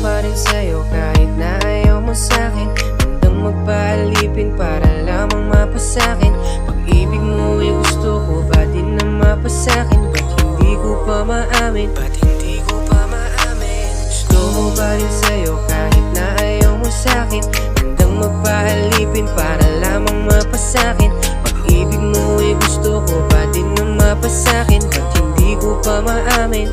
pa rin sa'yo kahit na ayaw mo sa'kin. Handang magpaalipin para lamang mapasakin. Pag-ibig mo ay gusto ko ba din na mapasakin? Ba't hindi ko pa maamin? Ba't hindi ko pa maamin? Gusto ko pa rin sa'yo kahit na ayaw mo sa'kin. Handang magpaalipin para lamang mapasakin. Pag-ibig mo ay gusto ko ba din na mapasakin? Ba't hindi ko pa maamin?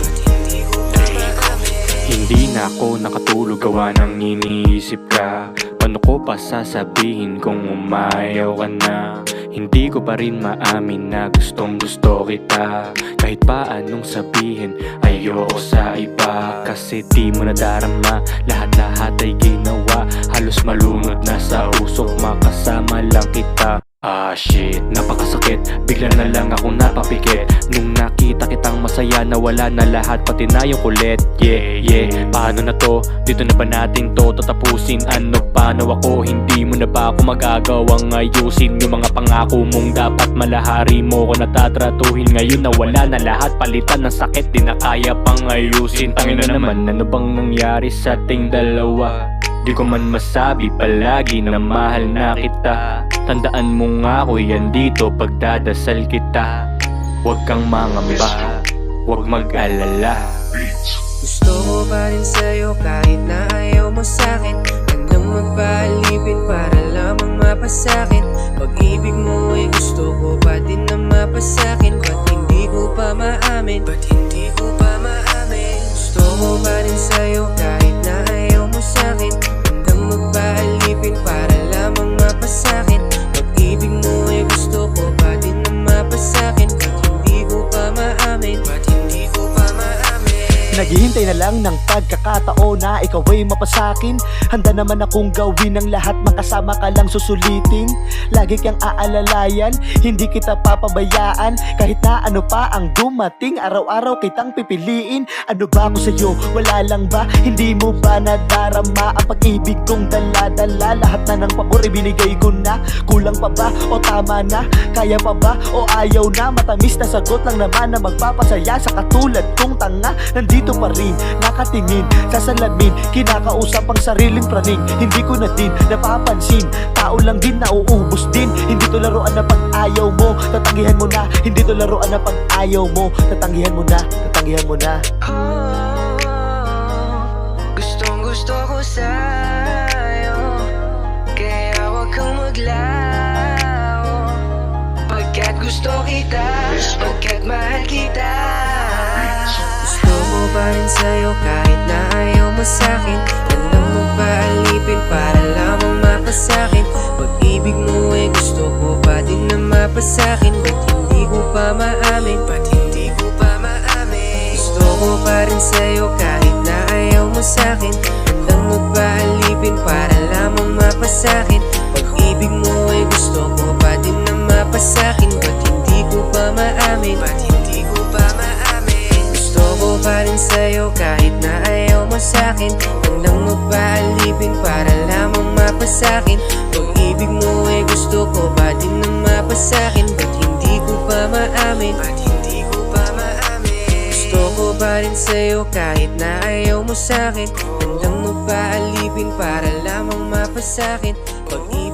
Hindi na ako nakatulog gawa ng iniisip ka. Paano ko pa sasabihin kung umayaw ka na? Hindi ko pa rin maamin na gustong gusto kita. Kahit pa anong sabihin, ayoko sa iba. Kasi di mo nadarama, lahat-lahat ay ginawa. Halos malunod na sa usok, makasama lang kita. Ah shit, napakasakit, bigla na lang akong napapikit. Nung nakita kitang masaya na wala na lahat, pati na yung kulit. Yeah, paano na to? Dito na ba natin to tatapusin? Ano paano ako? Hindi mo na ba ako magagawang ayusin? Yung mga pangako mong dapat malahari mo ko natatratuhin. Ngayon na wala na lahat, palitan ng sakit, di na kaya pang ayusin. Tangina naman, ano bang nangyari sa ating dalawa? Di ko man masabi palagi na mahal na kita. Tandaan mo nga ako yan dito pagdadasal kita. Huwag kang mangamba, huwag mag-alala. Gusto ko pa rin sa'yo kahit na ayaw mo sa'kin. Handang magpaalipin para lamang mapasakin. Pag-ibig mo ay gusto ko pa din na mapasakin. Ba't hindi ko pa maamin? Ba't hindi ko pa maamin? Gusto ko pa rin sa'yo kahit na ayaw mo sa'kin. Handang magpaalipin para lamang mapasakin. Pag-ibig mo ay gusto ko pa din na mapasakin. Ba't hindi ko pa maamin? Ba't hindi ko pa maamin? Naghihintay na lang ng pagkakataon na ikaw ay mapasakin. Handa naman akong gawin ng lahat, makasama ka lang susulitin. Lagi kang aalalayan, hindi kita papabayaan. Kahit na ano pa ang dumating, araw-araw kitang pipiliin. Ano ba ako sa'yo? Wala lang ba? Hindi mo ba nadarama ang pag-ibig kong dala-dala? Lahat na ng pabor ibinigay ko na. Kulang pa ba? O tama na? Kaya pa ba? O ayaw na? Matamis na sagot lang naman na magpapasaya sa katulad kong tanga. Nandito pa rin, nakatingin sa salamin, kinakausap ang sariling praning. Hindi ko na din napapansin, tao lang din na uubos din. Hindi to laruan na pag-ayaw mo, tatanggihan mo na. Hindi to laruan na pag-ayaw mo, tatanggihan mo na, tatanggihan mo na. Gustong gusto ko sa'yo, kaya huwag kang maglaho. Pagkat gusto kita, pagkat mahal kita. Gusto ko pa rin sa'yo kahit na ayaw mo sa'kin. Handang magpaalipin para lamang mapasakin. Pag-ibig mo ay gusto ko pa din na mapasakin. Ba't hindi ko pa maamin? Ba't hindi ko pa maamin? Gusto ko pa rin sa'yo kahit na ayaw mo sa'kin. Handang magpaalipin para lamang mapasakin. Pag-ibig mo ay gusto ko pa din na mapasakin. Ba't hindi ko pa maamin? Ba't hindi ko pa maamin? Gusto ko pa rin sa'yo kahit na ayaw mo sa'kin. Handang magpaalipin para lamang mapasakin. Pag-ibig mo ay gusto ko pa din na mapasakin. Ba't hindi ko pa maamin? Ba't hindi ko pa maamin? Gusto ko pa rin sa'yo kahit na ayaw mo sa'kin. Handang magpaalipin para lamang mapasakin. Pag-ibig